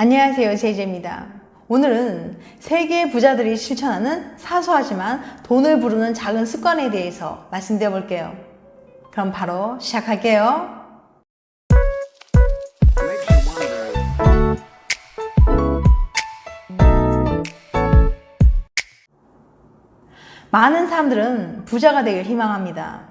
안녕하세요, 제이제입니다. 오늘은 세계 부자들이 실천하는 사소하지만 돈을 부르는 작은 습관에 대해서 말씀드려 볼게요. 그럼 바로 시작할게요. 많은 사람들은 부자가 되길 희망합니다.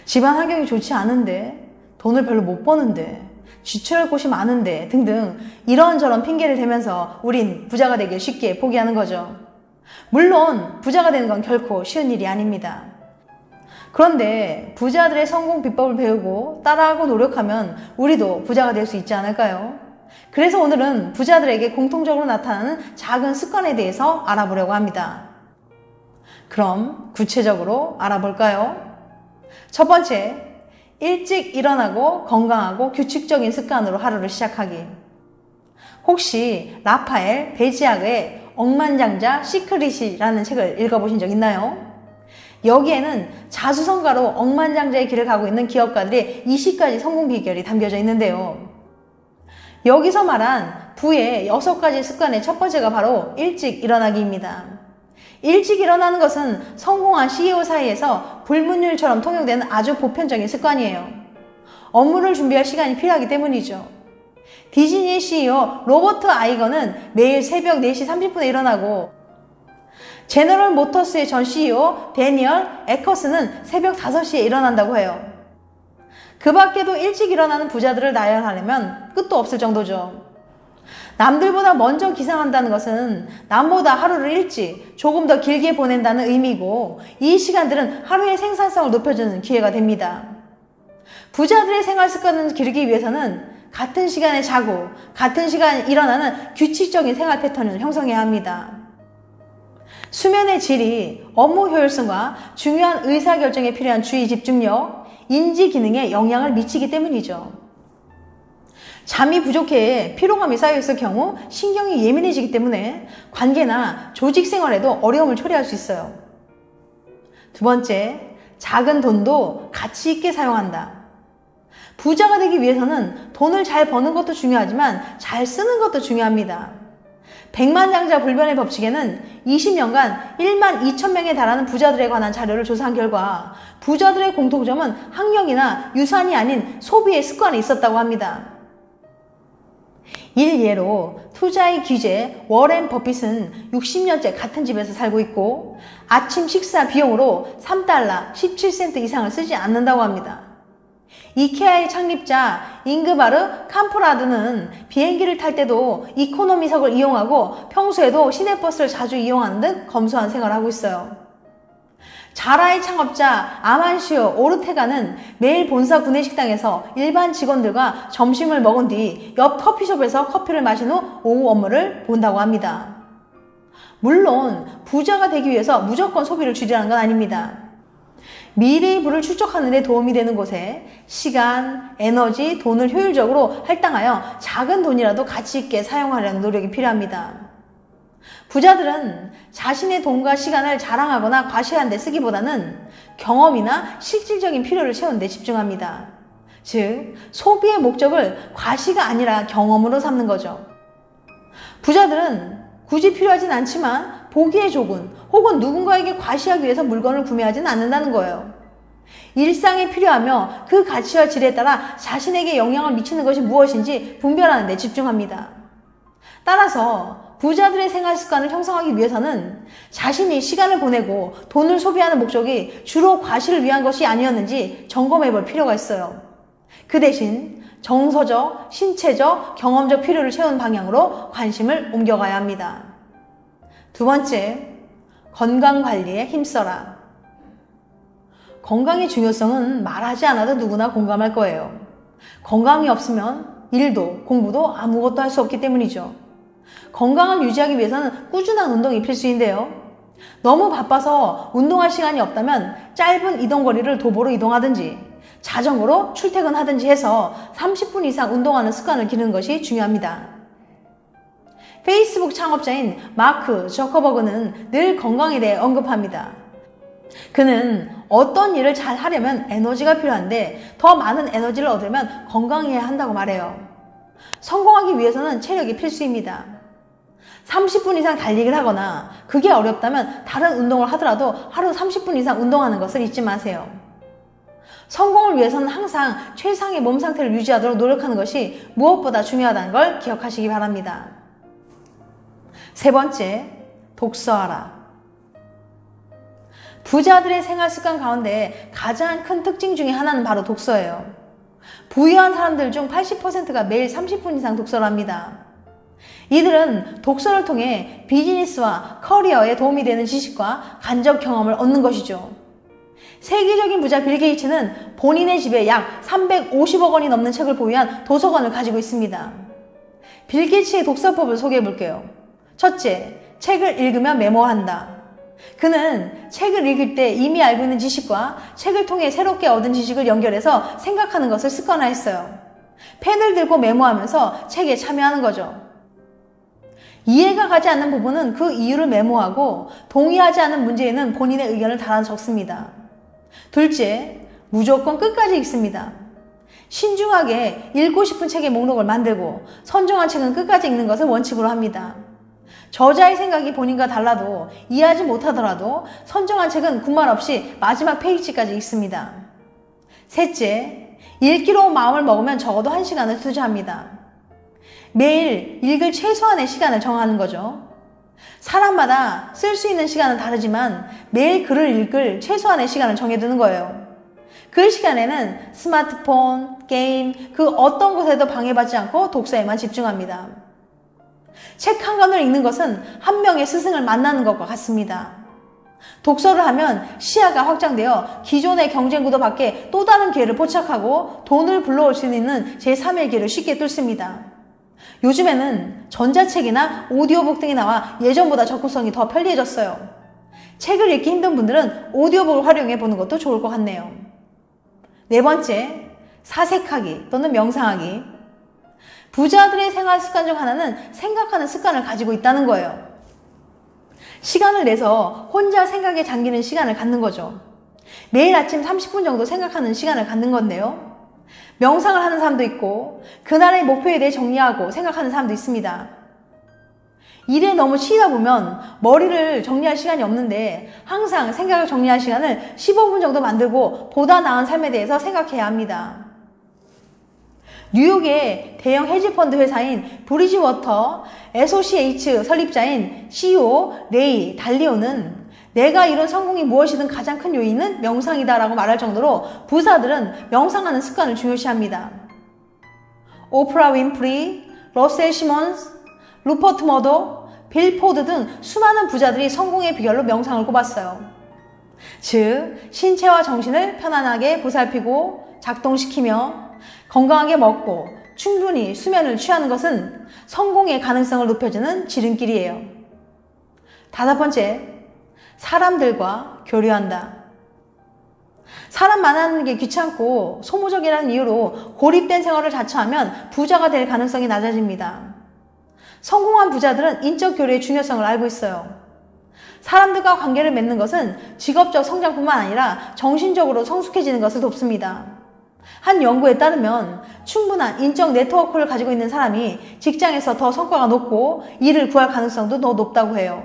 집안 환경이 좋지 않은데, 돈을 별로 못 버는데, 지출할 곳이 많은데 등등 이런저런 핑계를 대면서 우린 부자가 되길 쉽게 포기하는 거죠. 물론 부자가 되는 건 결코 쉬운 일이 아닙니다. 그런데 부자들의 성공 비법을 배우고 따라하고 노력하면 우리도 부자가 될 수 있지 않을까요? 그래서 오늘은 부자들에게 공통적으로 나타나는 작은 습관에 대해서 알아보려고 합니다. 그럼 구체적으로 알아볼까요? 첫 번째, 일찍 일어나고 건강하고 규칙적인 습관으로 하루를 시작하기. 혹시 라파엘 베지아그의 억만장자 시크릿이라는 책을 읽어보신 적 있나요? 여기에는 자수성가로 억만장자의 길을 가고 있는 기업가들의 20가지 성공 비결이 담겨져 있는데요. 여기서 말한 부의 6가지 습관의 첫 번째가 바로 일찍 일어나기입니다. 일찍 일어나는 것은 성공한 CEO 사이에서 불문율처럼 통용되는 아주 보편적인 습관이에요. 업무를 준비할 시간이 필요하기 때문이죠. 디즈니의 CEO 로버트 아이거는 매일 새벽 4시 30분에 일어나고, 제너럴 모터스의 전 CEO 데니얼 에커스는 새벽 5시에 일어난다고 해요. 그 밖에도 일찍 일어나는 부자들을 나열하려면 끝도 없을 정도죠. 남들보다 먼저 기상한다는 것은 남보다 하루를 일찍 조금 더 길게 보낸다는 의미고, 이 시간들은 하루의 생산성을 높여주는 기회가 됩니다. 부자들의 생활 습관을 기르기 위해서는 같은 시간에 자고 같은 시간에 일어나는 규칙적인 생활 패턴을 형성해야 합니다. 수면의 질이 업무 효율성과 중요한 의사결정에 필요한 주의 집중력, 인지 기능에 영향을 미치기 때문이죠. 잠이 부족해 피로감이 쌓여있을 경우 신경이 예민해지기 때문에 관계나 조직 생활에도 어려움을 초래할 수 있어요. 두 번째, 작은 돈도 가치 있게 사용한다. 부자가 되기 위해서는 돈을 잘 버는 것도 중요하지만 잘 쓰는 것도 중요합니다. 백만장자 불변의 법칙에는 20년간 1만 2천 명에 달하는 부자들에 관한 자료를 조사한 결과 부자들의 공통점은 학력이나 유산이 아닌 소비의 습관에 있었다고 합니다. 일예로 투자의 귀재 워렌 버핏은 60년째 같은 집에서 살고 있고 아침 식사 비용으로 $3 17센트 이상을 쓰지 않는다고 합니다. 이케아의 창립자 잉그바르 캄프라드는 비행기를 탈 때도 이코노미석을 이용하고 평소에도 시내버스를 자주 이용하는 듯 검소한 생활을 하고 있어요. 자라의 창업자 아만시오 오르테가는 매일 본사 구내식당에서 일반 직원들과 점심을 먹은 뒤 옆 커피숍에서 커피를 마신 후 오후 업무를 본다고 합니다. 물론 부자가 되기 위해서 무조건 소비를 줄이라는 건 아닙니다. 미래의 부를 축적하는 데 도움이 되는 곳에 시간, 에너지, 돈을 효율적으로 할당하여 작은 돈이라도 가치 있게 사용하려는 노력이 필요합니다. 부자들은 자신의 돈과 시간을 자랑하거나 과시하는 데 쓰기보다는 경험이나 실질적인 필요를 채우는 데 집중합니다. 즉, 소비의 목적을 과시가 아니라 경험으로 삼는 거죠. 부자들은 굳이 필요하진 않지만 보기에 좋은 혹은 누군가에게 과시하기 위해서 물건을 구매하지는 않는다는 거예요. 일상에 필요하며 그 가치와 질에 따라 자신에게 영향을 미치는 것이 무엇인지 분별하는 데 집중합니다. 따라서 부자들의 생활 습관을 형성하기 위해서는 자신이 시간을 보내고 돈을 소비하는 목적이 주로 과시를 위한 것이 아니었는지 점검해 볼 필요가 있어요. 그 대신 정서적, 신체적, 경험적 필요를 채우는 방향으로 관심을 옮겨가야 합니다. 두 번째, 건강관리에 힘써라. 건강의 중요성은 말하지 않아도 누구나 공감할 거예요. 건강이 없으면 일도 공부도 아무것도 할 수 없기 때문이죠. 건강을 유지하기 위해서는 꾸준한 운동이 필수인데요. 너무 바빠서 운동할 시간이 없다면 짧은 이동거리를 도보로 이동하든지 자전거로 출퇴근하든지 해서 30분 이상 운동하는 습관을 기르는 것이 중요합니다. 페이스북 창업자인 마크 저커버그는 늘 건강에 대해 언급합니다. 그는 어떤 일을 잘 하려면 에너지가 필요한데 더 많은 에너지를 얻으려면 건강해야 한다고 말해요. 성공하기 위해서는 체력이 필수입니다. 30분 이상 달리기를 하거나 그게 어렵다면 다른 운동을 하더라도 하루 30분 이상 운동하는 것을 잊지 마세요. 성공을 위해서는 항상 최상의 몸 상태를 유지하도록 노력하는 것이 무엇보다 중요하다는 걸 기억하시기 바랍니다. 세 번째, 독서하라. 부자들의 생활 습관 가운데 가장 큰 특징 중에 하나는 바로 독서예요. 부유한 사람들 중 80%가 매일 30분 이상 독서를 합니다. 이들은 독서를 통해 비즈니스와 커리어에 도움이 되는 지식과 간접 경험을 얻는 것이죠. 세계적인 부자 빌 게이츠는 본인의 집에 약 350억 원이 넘는 책을 보유한 도서관을 가지고 있습니다. 빌 게이츠의 독서법을 소개해 볼게요. 첫째, 책을 읽으며 메모한다. 그는 책을 읽을 때 이미 알고 있는 지식과 책을 통해 새롭게 얻은 지식을 연결해서 생각하는 것을 습관화했어요. 펜을 들고 메모하면서 책에 참여하는 거죠. 이해가 가지 않는 부분은 그 이유를 메모하고 동의하지 않는 문제에는 본인의 의견을 달아 적습니다. 둘째, 무조건 끝까지 읽습니다. 신중하게 읽고 싶은 책의 목록을 만들고 선정한 책은 끝까지 읽는 것을 원칙으로 합니다. 저자의 생각이 본인과 달라도 이해하지 못하더라도 선정한 책은 군말 없이 마지막 페이지까지 읽습니다. 셋째, 읽기로 마음을 먹으면 적어도 1시간을 투자합니다. 매일 읽을 최소한의 시간을 정하는 거죠. 사람마다 쓸 수 있는 시간은 다르지만 매일 글을 읽을 최소한의 시간을 정해두는 거예요. 그 시간에는 스마트폰, 게임, 그 어떤 것에도 방해받지 않고 독서에만 집중합니다. 책 한 권을 읽는 것은 한 명의 스승을 만나는 것과 같습니다. 독서를 하면 시야가 확장되어 기존의 경쟁 구도 밖에 또 다른 기회를 포착하고 돈을 불러올 수 있는 제3의 길을 쉽게 뚫습니다. 요즘에는 전자책이나 오디오북 등이 나와 예전보다 접근성이 더 편리해졌어요. 책을 읽기 힘든 분들은 오디오북을 활용해 보는 것도 좋을 것 같네요. 네 번째, 사색하기 또는 명상하기. 부자들의 생활 습관 중 하나는 생각하는 습관을 가지고 있다는 거예요. 시간을 내서 혼자 생각에 잠기는 시간을 갖는 거죠. 매일 아침 30분 정도 생각하는 시간을 갖는 건데요. 명상을 하는 사람도 있고 그날의 목표에 대해 정리하고 생각하는 사람도 있습니다. 일에 너무 치이다 보면 머리를 정리할 시간이 없는데 항상 생각을 정리할 시간을 15분 정도 만들고 보다 나은 삶에 대해서 생각해야 합니다. 뉴욕의 대형 헤지펀드 회사인 브리지워터 애소시에이츠 설립자인 CEO 레이 달리오는 내가 이룬 성공이 무엇이든 가장 큰 요인은 명상이다 라고 말할 정도로 부자들은 명상하는 습관을 중요시합니다. 오프라 윈프리, 러셀 시몬스, 루퍼트 머도, 빌 포드 등 수많은 부자들이 성공의 비결로 명상을 꼽았어요. 즉, 신체와 정신을 편안하게 보살피고 작동시키며 건강하게 먹고 충분히 수면을 취하는 것은 성공의 가능성을 높여주는 지름길이에요. 다섯 번째, 사람들과 교류한다. 사람 만나는 게 귀찮고 소모적이라는 이유로 고립된 생활을 자처하면 부자가 될 가능성이 낮아집니다. 성공한 부자들은 인적 교류의 중요성을 알고 있어요. 사람들과 관계를 맺는 것은 직업적 성장뿐만 아니라 정신적으로 성숙해지는 것을 돕습니다. 한 연구에 따르면 충분한 인적 네트워크를 가지고 있는 사람이 직장에서 더 성과가 높고 일을 구할 가능성도 더 높다고 해요.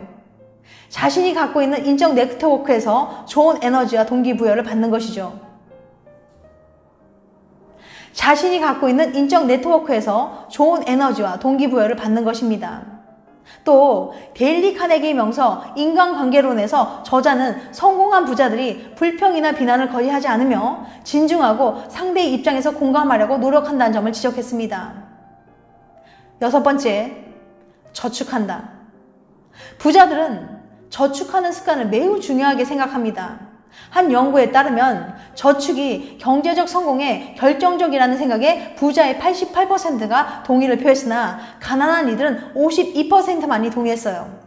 자신이 갖고 있는 인적 네트워크에서 좋은 에너지와 동기부여를 받는 것이죠. 자신이 갖고 있는 인적 네트워크에서 좋은 에너지와 동기부여를 받는 것입니다. 또 데일리 카네기의 명서 인간관계론에서 저자는 성공한 부자들이 불평이나 비난을 거의 하지 않으며 진중하고 상대의 입장에서 공감하려고 노력한다는 점을 지적했습니다. 여섯 번째, 저축한다. 부자들은 저축하는 습관을 매우 중요하게 생각합니다. 한 연구에 따르면 저축이 경제적 성공에 결정적이라는 생각에 부자의 88%가 동의를 표했으나 가난한 이들은 52%만이 동의했어요.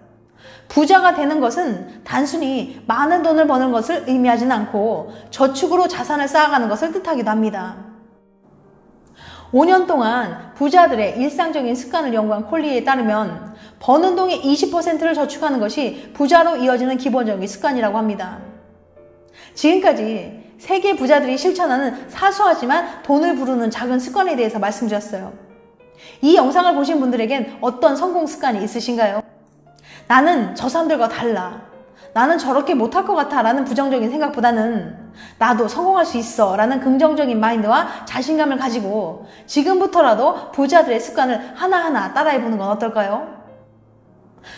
부자가 되는 것은 단순히 많은 돈을 버는 것을 의미하지는 않고 저축으로 자산을 쌓아가는 것을 뜻하기도 합니다. 5년 동안 부자들의 일상적인 습관을 연구한 콜리에 따르면 버는 돈의 20%를 저축하는 것이 부자로 이어지는 기본적인 습관이라고 합니다. 지금까지 세계 부자들이 실천하는 사소하지만 돈을 부르는 작은 습관에 대해서 말씀드렸어요. 이 영상을 보신 분들에겐 어떤 성공 습관이 있으신가요? 나는 저 사람들과 달라. 나는 저렇게 못할 것 같아 라는 부정적인 생각보다는 나도 성공할 수 있어 라는 긍정적인 마인드와 자신감을 가지고 지금부터라도 부자들의 습관을 하나하나 따라해보는 건 어떨까요?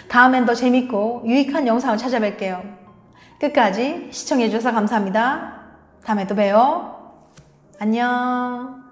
다음엔 더 재밌고 유익한 영상을 찾아뵐게요. 끝까지 시청해주셔서 감사합니다. 다음에 또 봬요. 안녕.